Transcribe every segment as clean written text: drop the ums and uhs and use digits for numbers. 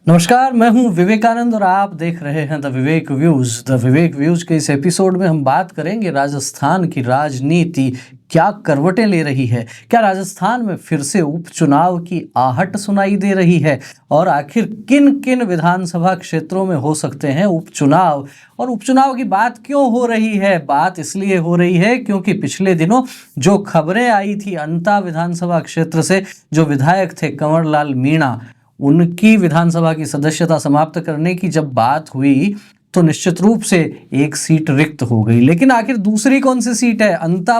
नमस्कार, मैं हूं विवेकानंद और आप देख रहे हैं the Vivek views. The Vivek views के इस एपिसोड में हम बात करेंगे राजस्थान की राजनीति क्या करवटें ले रही है। क्या राजस्थान में फिर से उपचुनाव की आहट सुनाई दे रही है और आखिर किन किन विधानसभा क्षेत्रों में हो सकते हैं उपचुनाव। और उपचुनाव की बात क्यों हो रही है? बात इसलिए हो रही है क्योंकि पिछले दिनों जो खबरें आई थी अंता विधानसभा क्षेत्र से, जो विधायक थे कंवर लाल मीणा, उनकी विधानसभा की सदस्यता समाप्त करने की जब बात हुई तो निश्चित रूप से एक सीट रिक्त हो गई। लेकिन आखिर दूसरी कौन सी सीट है? अंता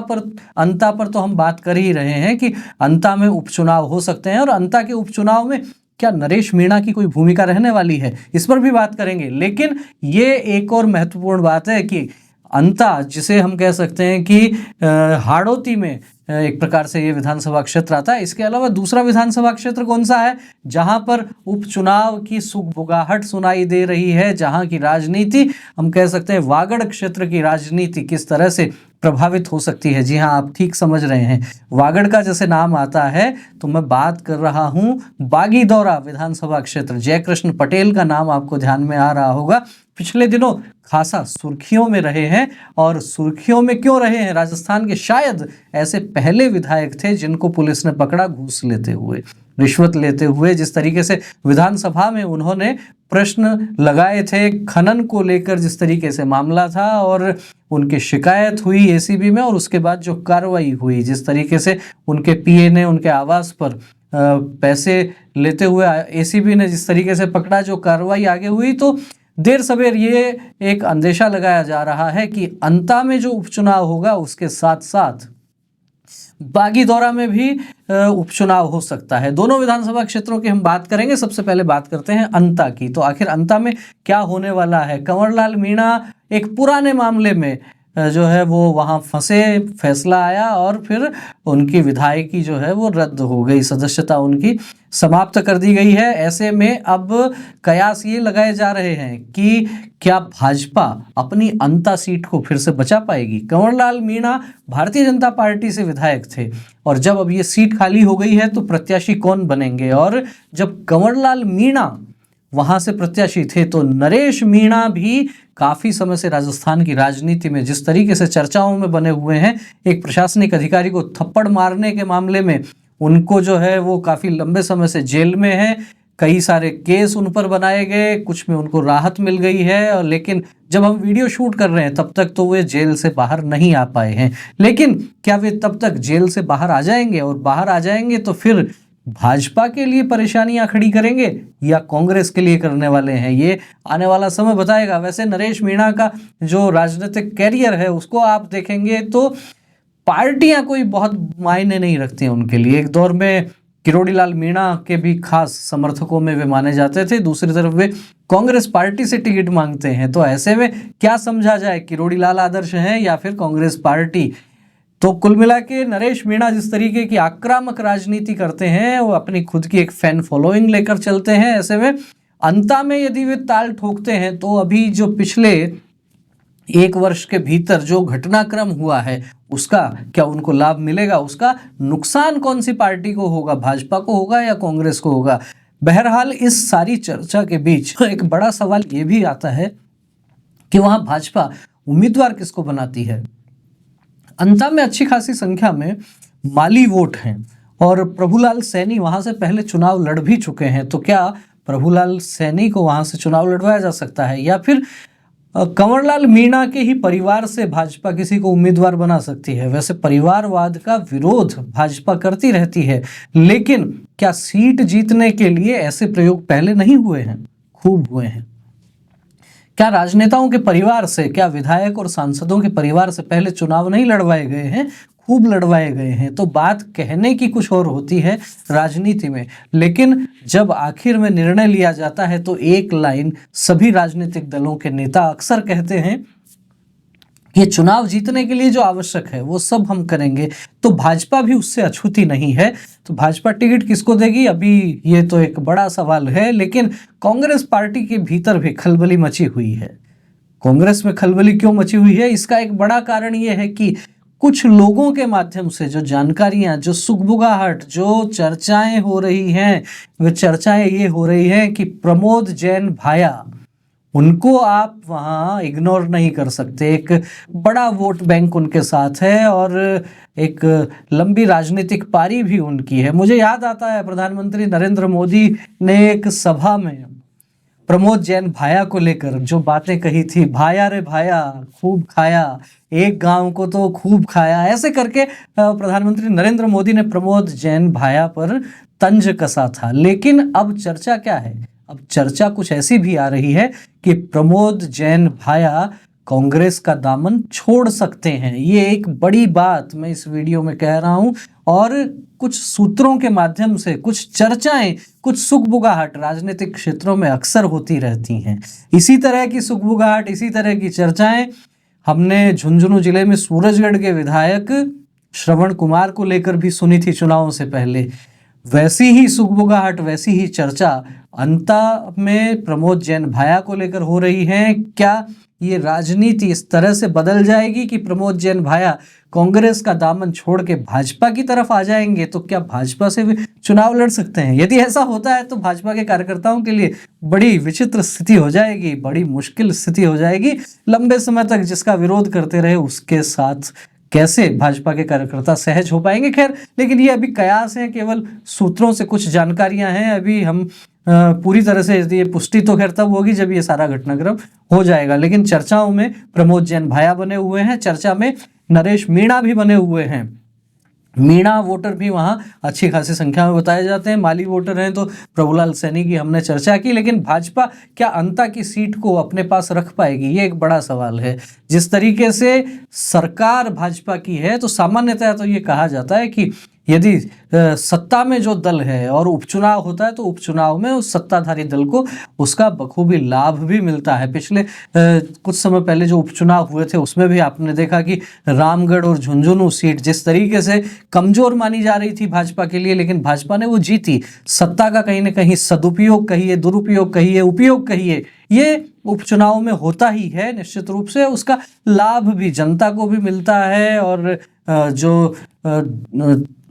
पर तो हम बात कर ही रहे हैं कि अंता में उपचुनाव हो सकते हैं और अंता के उपचुनाव में क्या नरेश मीणा की कोई भूमिका रहने वाली है, इस पर भी बात करेंगे। लेकिन ये एक और महत्वपूर्ण बात है कि अंता, जिसे हम कह सकते हैं कि हाड़ौती में एक प्रकार से ये विधानसभा क्षेत्र आता है। इसके अलावा दूसरा विधानसभा क्षेत्र कौन सा है जहां पर उपचुनाव की सुगबुगाहट सुनाई दे रही है, जहां की राजनीति हम कह सकते हैं वागड़ क्षेत्र की राजनीति किस तरह से प्रभावित हो सकती है। जी हाँ, आप ठीक समझ रहे हैं, वागड़ का जैसे नाम आता है तो मैं बात कर रहा हूं बागीदौरा विधानसभा क्षेत्र। जयकृष्ण पटेल का नाम आपको ध्यान में आ रहा होगा, पिछले दिनों खासा सुर्खियों में रहे हैं। और सुर्खियों में क्यों रहे हैं? राजस्थान के शायद ऐसे पहले विधायक थे जिनको पुलिस ने पकड़ा घूस लेते हुए, रिश्वत लेते हुए। जिस तरीके से विधानसभा में उन्होंने प्रश्न लगाए थे खनन को लेकर, जिस तरीके से मामला था और उनकी शिकायत हुई एसीबी में, और उसके बाद जो कार्रवाई हुई, जिस तरीके से उनके पीए ने उनके आवास पर पैसे लेते हुए एसीबी ने जिस तरीके से पकड़ा, जो कार्रवाई आगे हुई, तो देर सवेर ये एक अंदेशा लगाया जा रहा है कि अंता में जो उपचुनाव होगा उसके साथ साथ बागीदौरा में भी उपचुनाव हो सकता है। दोनों विधानसभा क्षेत्रों की हम बात करेंगे। सबसे पहले बात करते हैं अंता की। तो आखिर अंता में क्या होने वाला है? कंवर लाल मीणा एक पुराने मामले में जो है वो वहाँ फंसे, फैसला आया और फिर उनकी विधायकी जो है वो रद्द हो गई, सदस्यता उनकी समाप्त कर दी गई है। ऐसे में अब कयास ये लगाए जा रहे हैं कि क्या भाजपा अपनी अंता सीट को फिर से बचा पाएगी? कंवर लाल मीणा भारतीय जनता पार्टी से विधायक थे और जब अब ये सीट खाली हो गई है तो प्रत्याशी कौन बनेंगे? और जब कंवर लाल मीणा वहां से प्रत्याशी थे तो नरेश मीणा भी काफी समय से राजस्थान की राजनीति में जिस तरीके से चर्चाओं में बने हुए हैं, एक प्रशासनिक अधिकारी को थप्पड़ मारने के मामले में उनको जो है वो काफी लंबे समय से जेल में है। कई सारे केस उन पर बनाए गए, कुछ में उनको राहत मिल गई है, और लेकिन जब हम वीडियो शूट कर रहे हैं तब तक तो वे जेल से बाहर नहीं आ पाए हैं। लेकिन क्या वे तब तक जेल से बाहर आ जाएंगे? और बाहर आ जाएंगे तो फिर भाजपा के लिए परेशानियां खड़ी करेंगे या कांग्रेस के लिए करने वाले हैं? ये आने वाला समय बताएगा। वैसे नरेश मीणा का जो राजनीतिक कैरियर है उसको आप देखेंगे तो पार्टियां कोई बहुत मायने नहीं रखती हैं उनके लिए। एक दौर में किरोड़ी लाल मीणा के भी खास समर्थकों में वे माने जाते थे, दूसरी तरफ वे कांग्रेस पार्टी से टिकट मांगते हैं। तो ऐसे में क्या समझा जाए, किरोड़ी लाल आदर्श हैं या फिर कांग्रेस पार्टी? तो कुल मिला के नरेश मीणा जिस तरीके की आक्रामक राजनीति करते हैं, वो अपनी खुद की एक फैन फॉलोइंग लेकर चलते हैं। ऐसे में अंता में यदि वे ताल ठोकते हैं तो अभी जो पिछले एक वर्ष के भीतर जो घटनाक्रम हुआ है उसका क्या उनको लाभ मिलेगा? उसका नुकसान कौन सी पार्टी को होगा? भाजपा को होगा या कांग्रेस को होगा? बहरहाल इस सारी चर्चा के बीच एक बड़ा सवाल ये भी आता है कि वहां भाजपा उम्मीदवार किसको बनाती है। अंता में अच्छी खासी संख्या में माली वोट हैं और प्रभुलाल सैनी वहां से पहले चुनाव लड़ भी चुके हैं। तो क्या प्रभुलाल सैनी को वहां से चुनाव लड़वाया जा सकता है या फिर कंवर लाल मीणा के ही परिवार से भाजपा किसी को उम्मीदवार बना सकती है? वैसे परिवारवाद का विरोध भाजपा करती रहती है, लेकिन क्या सीट जीतने के लिए ऐसे प्रयोग पहले नहीं हुए हैं? खूब हुए हैं। क्या राजनेताओं के परिवार से, क्या विधायक और सांसदों के परिवार से पहले चुनाव नहीं लड़वाए गए हैं? खूब लड़वाए गए हैं। तो बात कहने की कुछ और होती है राजनीति में, लेकिन जब आखिर में निर्णय लिया जाता है तो एक लाइन सभी राजनीतिक दलों के नेता अक्सर कहते हैं कि चुनाव जीतने के लिए जो आवश्यक है वो सब हम करेंगे। तो भाजपा भी उससे अछूती नहीं है। तो भाजपा टिकट किसको देगी, अभी ये तो एक बड़ा सवाल है। लेकिन कांग्रेस पार्टी के भीतर भी खलबली मची हुई है। कांग्रेस में खलबली क्यों मची हुई है? इसका एक बड़ा कारण ये है कि कुछ लोगों के माध्यम से जो जानकारियां, जो सुगबुगाहट, जो चर्चाएं हो रही हैं, वो चर्चाएं ये हो रही हैं कि प्रमोद जैन भाया, उनको आप वहाँ इग्नोर नहीं कर सकते। एक बड़ा वोट बैंक उनके साथ है और एक लंबी राजनीतिक पारी भी उनकी है। मुझे याद आता है प्रधानमंत्री नरेंद्र मोदी ने एक सभा में प्रमोद जैन भाया को लेकर जो बातें कही थी, भाया रे भाया खूब खाया, एक गांव को तो खूब खाया, ऐसे करके प्रधानमंत्री नरेंद्र मोदी ने प्रमोद जैन भाया पर तंज कसा था। लेकिन अब चर्चा क्या है? अब चर्चा कुछ ऐसी भी आ रही है कि प्रमोद जैन भाया कांग्रेस का दामन छोड़ सकते हैं। ये एक बड़ी बात मैं इस वीडियो में कह रहा हूं और कुछ सूत्रों के माध्यम से कुछ चर्चाएं, कुछ सुगबुगाहट राजनीतिक क्षेत्रों में अक्सर होती रहती हैं। इसी तरह की सुगबुगाहट, इसी तरह की चर्चाएं हमने झुंझुनू जिले में सूरजगढ़ के विधायक श्रवण कुमार को लेकर भी सुनी थी चुनावों से पहले। वैसी ही सुगबुगाहट, वैसी ही चर्चा अंता में प्रमोद जैन भाया को लेकर हो रही है। क्या ये राजनीति इस तरह से बदल जाएगी कि प्रमोद जैन भाया कांग्रेस का दामन छोड़ के भाजपा की तरफ आ जाएंगे? तो क्या भाजपा से भी चुनाव लड़ सकते हैं? यदि ऐसा होता है तो भाजपा के कार्यकर्ताओं के लिए बड़ी विचित्र स्थिति हो जाएगी, बड़ी मुश्किल स्थिति हो जाएगी। लंबे समय तक जिसका विरोध करते रहे उसके साथ कैसे भाजपा के कार्यकर्ता सहज हो पाएंगे? खैर, लेकिन ये अभी कयास है, केवल सूत्रों से कुछ जानकारियां हैं। अभी हम पूरी तरह से ये पुष्टि तो खैर तब होगी जब ये सारा घटनाक्रम हो जाएगा। लेकिन चर्चाओं में प्रमोद जैन भाया बने हुए हैं, चर्चा में नरेश मीणा भी बने हुए हैं। मीणा वोटर भी वहाँ अच्छी खासी संख्या में बताए जाते हैं। माली वोटर हैं तो प्रभुलाल सैनी की हमने चर्चा की। लेकिन भाजपा क्या अंता की सीट को अपने पास रख पाएगी? ये एक बड़ा सवाल है। जिस तरीके से सरकार भाजपा की है तो सामान्यतः तो ये कहा जाता है कि यदि सत्ता में जो दल है और उपचुनाव होता है तो उपचुनाव में उस सत्ताधारी दल को उसका बखूबी लाभ भी मिलता है। पिछले कुछ समय पहले जो उपचुनाव हुए थे उसमें भी आपने देखा कि रामगढ़ और झुंझुनू सीट जिस तरीके से कमजोर मानी जा रही थी भाजपा के लिए, लेकिन भाजपा ने वो जीती। सत्ता का कहीं ना कहीं सदुपयोग कहिए, दुरुपयोग कहिए, उपयोग कहिए, ये उपचुनाव में होता ही है। निश्चित रूप से उसका लाभ भी जनता को भी मिलता है और जो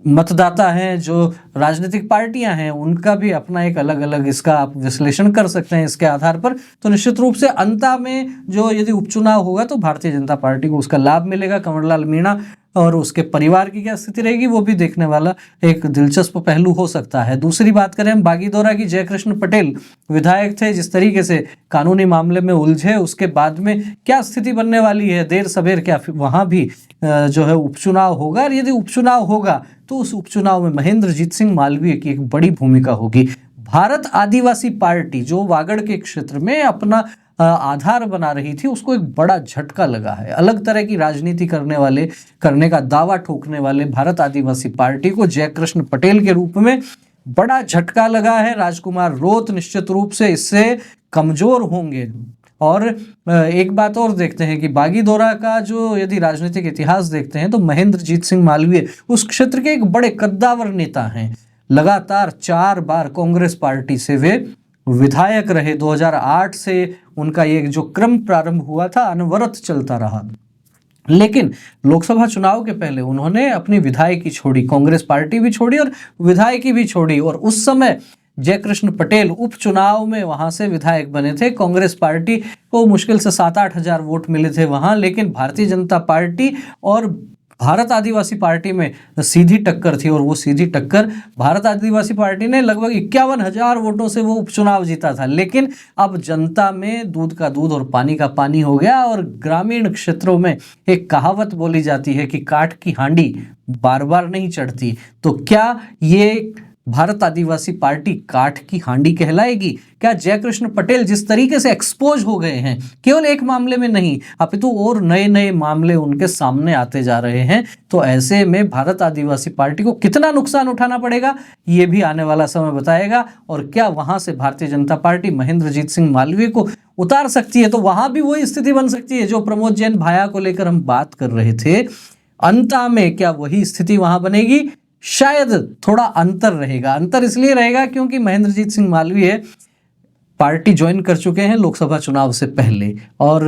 मतदाता हैं, जो राजनीतिक पार्टियां हैं, उनका भी अपना एक अलग अलग इसका आप विश्लेषण कर सकते हैं इसके आधार पर। तो निश्चित रूप से अंता में जो यदि उपचुनाव होगा तो भारतीय जनता पार्टी को उसका लाभ मिलेगा। कंवरलाल मीणा और उसके परिवार की क्या स्थिति रहेगी वो भी देखने वाला एक दिलचस्प पहलू हो सकता है। दूसरी बात करें हम बागीदौरा की, जयकृष्ण पटेल विधायक थे, जिस तरीके से कानूनी मामले में उलझे उसके बाद में क्या स्थिति बनने वाली है? देर सवेर क्या वहाँ भी जो है उपचुनाव होगा? और यदि उपचुनाव होगा तो उस उपचुनाव में महेंद्रजीत सिंह मालवीय की एक बड़ी भूमिका होगी। भारत आदिवासी पार्टी जो वागड़ के क्षेत्र में अपना आधार बना रही थी उसको एक बड़ा झटका लगा है। अलग तरह की राजनीति करने का दावा ठोकने वाले भारत आदिवासी पार्टी को जयकृष्ण पटेल के रूप में बड़ा झटका लगा है। राजकुमार रोत निश्चित रूप से इससे कमजोर होंगे। और एक बात और देखते हैं कि बागीदौरा का जो यदि राजनीतिक इतिहास देखते हैं तो महेंद्रजीत सिंह मालवीय उस क्षेत्र के एक बड़े कद्दावर नेता हैं। लगातार 4 बार कांग्रेस पार्टी से वे विधायक रहे। 2008 से उनका ये जो क्रम प्रारंभ हुआ था अनवरत चलता रहा। लेकिन लोकसभा चुनाव के पहले उन्होंने अपनी विधायकी छोड़ी, कांग्रेस पार्टी भी छोड़ी और विधायकी भी छोड़ी। और उस समय जयकृष्ण पटेल उपचुनाव में वहां से विधायक बने थे। कांग्रेस पार्टी को मुश्किल से 7-8 हजार वोट मिले थे वहां, लेकिन भारतीय जनता पार्टी और भारत आदिवासी पार्टी में सीधी टक्कर थी। और वो सीधी टक्कर भारत आदिवासी पार्टी ने लगभग 51,000 वोटों से वो उपचुनाव जीता था। लेकिन अब जनता में दूध का दूध और पानी का पानी हो गया। और ग्रामीण क्षेत्रों में एक कहावत बोली जाती है कि काठ की हांडी बार बार नहीं चढ़ती। तो क्या ये भारत आदिवासी पार्टी काठ की हांडी कहलाएगी? क्या जयकृष्ण पटेल जिस तरीके से एक्सपोज हो गए हैं, केवल एक मामले में नहीं अपितु और नए नए मामले उनके सामने आते जा रहे हैं, तो ऐसे में भारत आदिवासी पार्टी को कितना नुकसान उठाना पड़ेगा ये भी आने वाला समय बताएगा। और क्या वहां से भारतीय जनता पार्टी महेंद्रजीत सिंह मालवीय को उतार सकती है? तो वहां भी वही स्थिति बन सकती है जो प्रमोद जैन भाया को लेकर हम बात कर रहे थे। अंता में क्या वही स्थिति वहां बनेगी? शायद थोड़ा अंतर रहेगा। अंतर इसलिए रहेगा क्योंकि महेंद्रजीत सिंह मालवीय पार्टी ज्वाइन कर चुके हैं लोकसभा चुनाव से पहले और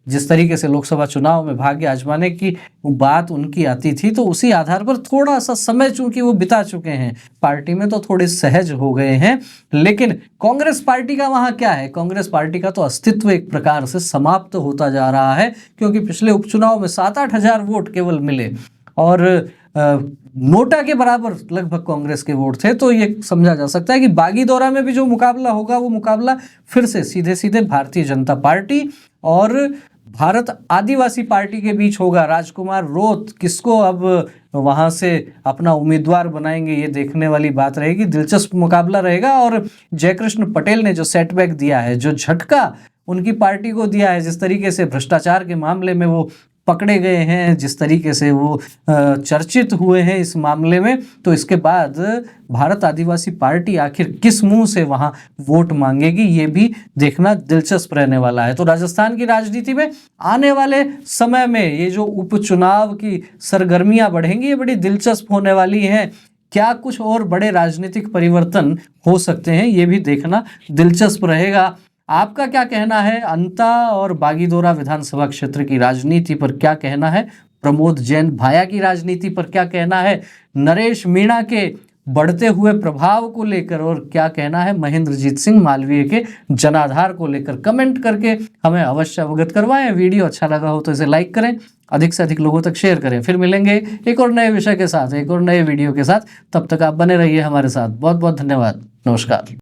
जिस तरीके से लोकसभा चुनाव में भाग्य आजमाने की बात उनकी आती थी, तो उसी आधार पर थोड़ा सा समय चूंकि वो बिता चुके हैं पार्टी में, तो थोड़े सहज हो गए हैं। लेकिन कांग्रेस पार्टी का वहां क्या है, कांग्रेस पार्टी का तो अस्तित्व एक प्रकार से समाप्त होता जा रहा है, क्योंकि पिछले उपचुनाव में 7-8 हजार वोट केवल मिले और नोटा के बराबर लगभग कांग्रेस के वोट थे। तो ये समझा जा सकता है कि बागीदौरा में भी जो मुकाबला होगा वो मुकाबला फिर से सीधे सीधे भारतीय जनता पार्टी और भारत आदिवासी पार्टी के बीच होगा। राजकुमार रोत किसको अब वहां से अपना उम्मीदवार बनाएंगे, ये देखने वाली बात रहेगी। दिलचस्प मुकाबला रहेगा। और जयकृष्ण पटेल ने जो सेटबैक दिया है, जो झटका उनकी पार्टी को दिया है, जिस तरीके से भ्रष्टाचार के मामले में वो पकड़े गए हैं, जिस तरीके से वो चर्चित हुए हैं इस मामले में, तो इसके बाद भारत आदिवासी पार्टी आखिर किस मुंह से वहां वोट मांगेगी, ये भी देखना दिलचस्प रहने वाला है। तो राजस्थान की राजनीति में आने वाले समय में ये जो उपचुनाव की सरगर्मियां बढ़ेंगी, ये बड़ी दिलचस्प होने वाली हैं। क्या कुछ और बड़े राजनीतिक परिवर्तन हो सकते हैं, ये भी देखना दिलचस्प रहेगा। आपका क्या कहना है अंता और बागीदौरा विधानसभा क्षेत्र की राजनीति पर, क्या कहना है प्रमोद जैन भाया की राजनीति पर, क्या कहना है नरेश मीणा के बढ़ते हुए प्रभाव को लेकर, और क्या कहना है महेंद्रजीत सिंह मालवीय के जनाधार को लेकर, कमेंट करके हमें अवश्य अवगत करवाएं। वीडियो अच्छा लगा हो तो इसे लाइक करें, अधिक से अधिक लोगों तक शेयर करें। फिर मिलेंगे एक और नए विषय के साथ, एक और नए वीडियो के साथ। तब तक आप बने रहिए हमारे साथ। बहुत बहुत धन्यवाद। नमस्कार।